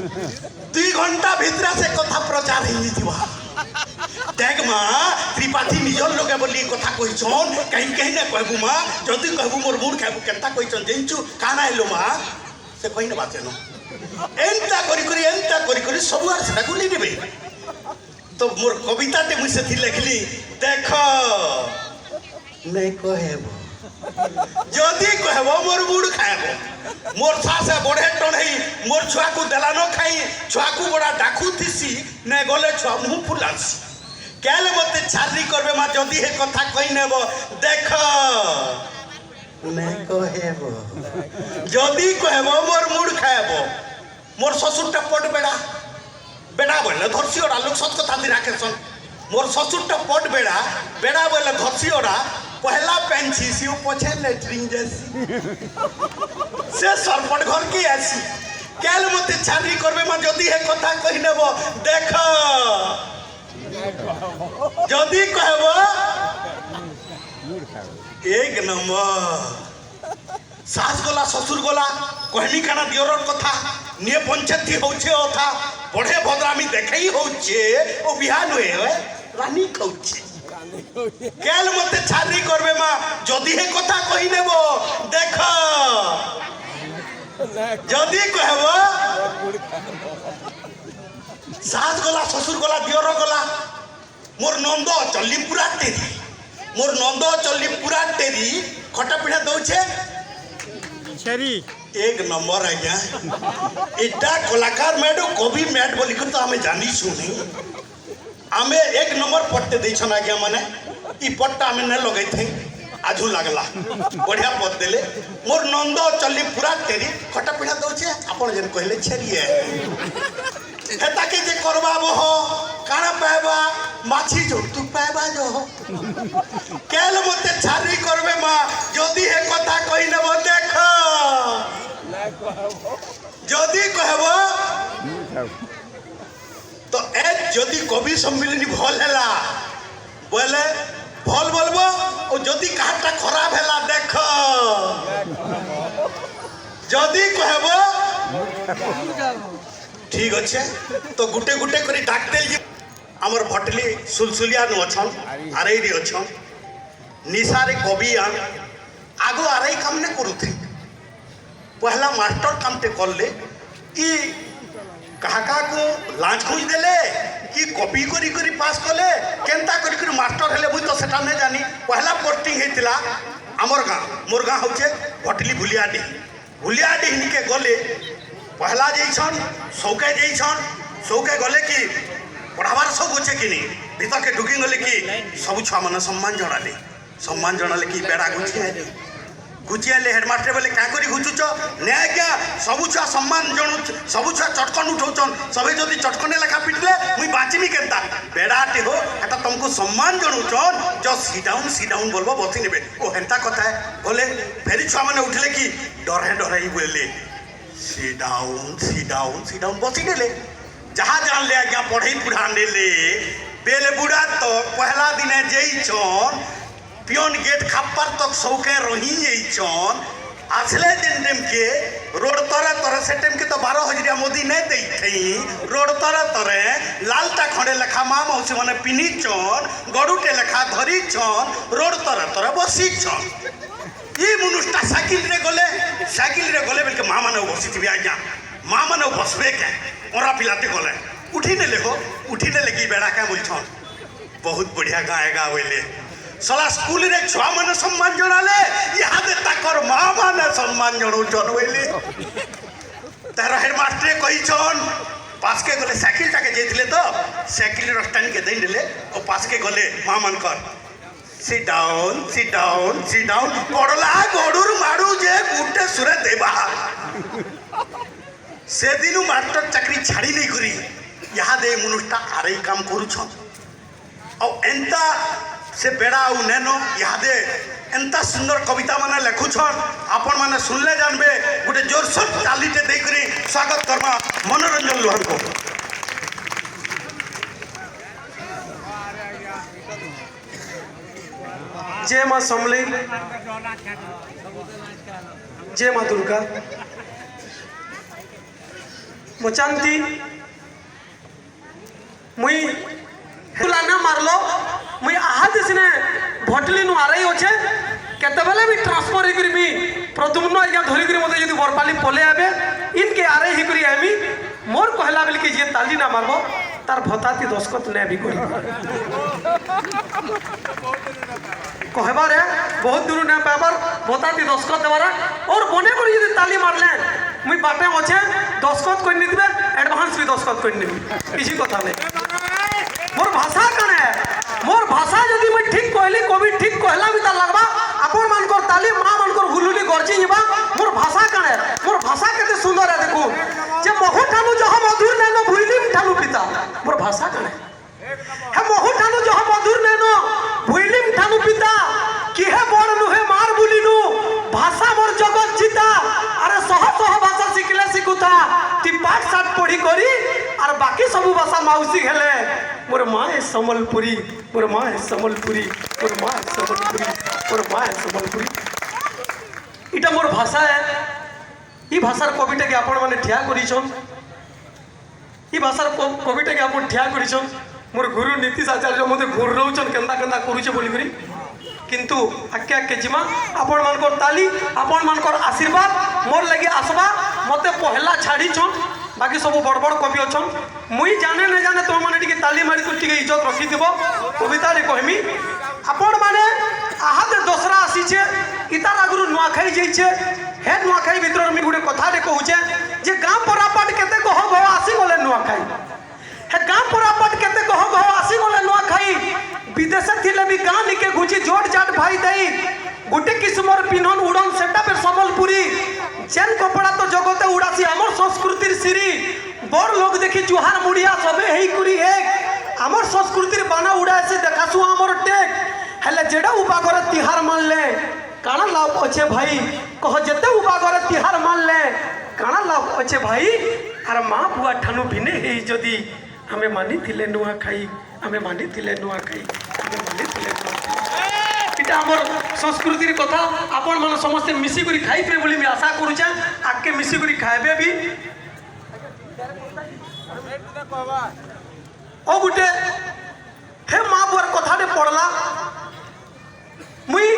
2 घंटा भितर से कथा प्रचार हो देख माँ त्रिपाठी निजर लगे बोली कथा कहन कहीं कहीं ना कहबू माँ जदि कहबू मोर मुड़ खाबू केनता कहन जेचु काना हेलो माँ से कही ना बात एंता करी सब आर से गुली देबे तो मोर कविता टे मुझे थी लिखली देख नहीं कहबो जदि कहबो मोर मुड़ खाबो मोर सासे बड़े टन है मोर छुआ को देला न खाई छुआ को बड़ा डाकू थीसी ने गले छुआ मुँह फुलासी केले मते छारी करबे मा जदि हे कथा कहि नेबो देख नहीं कहबो जदि कहबो मोर मुड़ खाबो मोर ससुरटा पट बेड़ा बेड़ा बोले धरसी ओरा लोक सत कथा दी राखेसन मोर ससुरटा पट बेड़ा बेड़ा बोले धरसी ओरा पहला पेंची सी पछे लेटरिंग जैसी से सरपट घर की आसी केल मते छारी करबे मा जदि हे कथा कहि नेबो देख जदि कहबो एक नंबर सास गला ससुर गला कहनी खाना दियोर कथा निये पंचायती होछे अथा बड़े भद्रामी देखई होछे ओ बिहान होए रानी कहउछे केल मते छारी करबे मा जदि हे कथा कहि नेबो देख जदि कहबो सास गला ससुर गला दियोर गला मोर नंद चल्ली पूरा टेरी मोर नंद चल्ली पूरा टेरी खटा पिठा दउछे छरी एक नंबर आज्ञा इटा कलाकार मैडो कवि मैट बोली तो हमें जानी सुनी आमे एक नंबर पट्टे देछन आज्ञा माने ई पट्टा हमें न लगै थे आजू लागला बढ़िया पद देले मोर नंद चल्ली पूरा टेरी खटा पिठा दउछे आपण जेन कहले छरिए हेता के जे करबाबो हो काना पाएबा माछी जो तू पाएबा जो केल मते छारी करबे मा जदि हे कथा कहि नेबो देख जदि कहबो तो ए जदि कवि सम्मिलनी भल हैला बोले भल बोलबो ओ जदि काटा खराब हैला देख जदि कहबो ठीक अच्छे तो गुटे गुटे करी डाकते आमर भटली सुलसुलिया नु अछन आरई रे अछन निसारे कवि आगो आरई काम ने करूथे पहला मास्टर काम ते करले कि काका को लांच खोज देले कि कॉपी करी करी पास कले केनता करी करी मास्टर हेले मुई तो सेटा ने जानी पहला पोस्टिंग हेतिला आमर गाँ मोर गाँ होचे भटली भुलियाडी निके गले पहला जैसन सौके गले कि पढ़ाबार सब अच्छे कि नहीं भीतर के ढुकी गले कि सब छुआ मैंने सम्मान जनाले कि बेड़ा घुचियाले हेडमास्टर बोले क्या करी घुचुच ने आज्ञा सब छुआ सम्मान जनु सब छुआ चटकन उठाउछन सबे जदि चटकने लेखा पिटले मुई बाँचमी केनता बेड़ाटे हो एटा तुमको सम्मान जनुछन जस्ट सी डाउन बोलबो बसी नेबे ओ हेंता कथा है बोले फेरी छुआ मैंने उठले कि डरे ही बोले सी डाउन बसी नेले जहाँ जान ले आज्ञा पढ़ई पुढ़ा नेले बेले बुढ़ा तो पहला दिने जईछन पियोन गेट खापर तक सौके रही जईछन आसले दिन के रोड तरे से टाइम के तो 12,000 मोदी नहीं दे थी रोड तरे लालटा खड़े लेखा माँ मौसी मैंने पिन्ही छन गड़ुटे लेखा धरी छन रोड तरे बसी छन ये मनुष्टा साइकिल रे गले बेल के माँ माने बसी थी आज्ञा माँ माने बसबे के ओरा पिलाते गले उठी ने लेकी बेड़ा क्या बोल छन बहुत बढ़िया गाएगा बोले सला स्कूल रे छुआ माने सम्मान जनाले यहाँ दे ताकर माँ माने सम्मान जनाऊ छन बोले तार हेडमास्टर कही छन पास के गले साइकिल टाके जेथिले तो साइकिल रस्तानी के देन देले ओ पास के गले माँ मानकर sit down पड़ला गड़ुर मारू जे गुटे सुरे देबा से दिनु मास्टर चाकरी छाड़ी नहीं करी यहाँ दे मनुष्टा आरई काम करूछन और एंता से बेड़ा नेनो यहाँ दे एंता सुंदर कविता माने लेखुछन आपण माने सुनले जानबे गुटे जोरसोर तालीटे दे करी स्वागत करमा मनोरंजन लोहर को जय माँ समले जय माँ दुर्गा मचानती मुई हेला ना मारलो मुई आहाद सिने भटली नु आरई होछे केतेबेले भी ट्रांसफर ही करबी प्रदुम्न आज्ञा धरी करी मते यदि बरपाली पले आबे इनके आरई ही करी आमी मोर कहला बेल के जे ताली ना मारबो तार भताती दस्खत ने भी करी कहबारे बहुत दूर ना पाबर भताती दस्खत देबारे और बने करी यदि ताली मारले मुई बाटे होछे दस्खत कोइ नि दिबे एडवांस भी दस्खत कोइ नि दिबे किसी कथा नै मोर भाषा कने मोर भाषा यदि मैं ठीक कहली कवि ठीक कहला भी ता लगबा अपन मानकर ताली मां मानकर हुलुली गरजी हिबा मोर भाषा कने मोर भाषा केते सुंदर है देखो जे महु ठानु जह मधुर नैनो भुइलिम ठानु पिता मोर भाषा कने हे महु ठानु जह मधुर नैनो भुइलिम ठानु पिता कि हे बड़ नु हे मार बुलिनु भाषा मोर जगत जीता अरे सह सह भाषा सिखले सिखुता ती पाठ साठ पढ़ी करी और बाकी सब भाषा माउसी हेले मोर माँ है समलपुरी मोर माँ है समलपुरी मोर माँ है समलपुरी मोर माँ है समलपुरी इटा मोर भाषा है ई भाषार कविता के आपण माने ठिया करिछन ई भाषार कविता के आपण ठिया करिछन मोर गुरु नीतीश आचार्य मते घुरौछन केंदा केंदा करूछे बोली करी किंतु आके आके जिमा आपण मानकर ताली आपण मानकर आशीर्वाद मोर लगे आसबा मते पहला छाड़ी छन बाकी सब बड़ बड़ कवि अच्छन मुई जाने न जाने तुम मैंने टी ताली मारी तू टी इज्जत रखिथब कविता कहमी आपण मैंने आहादे दसरा आसीचे इतार आगुरु नुआखाई जाइछे हे नुआखाई भितर मी गुटे कथाटे कहूचे जे गाँ परापाट केते कह गो आसी गले नुआखाई हे गाँ परापाट केते कह गो आसी गले नुआखाई विदेश थिले भी गाँ निके घुची जोट जाट भाई दई गोटे किस्मर पिन्हन उड़न सेटा पे संबलपुरी जेन कपड़ा तो जगते उड़ासी आमर संस्कृतिर सिरी बड़ लोग देखी जुहार मुड़िया सबे हेई कुरी एक आमर संस्कृतिर बाना उड़ाए से देखासु आमर टेक हेले जेडा उबागर तिहार मानले काना लाभ अच्छे भाई कह जेते उबागर तिहार मानले काना लाभ अच्छे भाई आर माँ बुआ ठानु भिने हेई जदी हमें मानी थिले नुआ खाई हमें मानी थिले नुआ खाई हमें मानी थिले नुआ खाई इटा हमर संस्कृतिर कथा आपण मन समस्त मिसी करी खाइबे बोली मैं आशा करूछे आके मिसी करी खाइबे भी ओ गुटे हे माँ बुआर कथाटे पड़ला मुई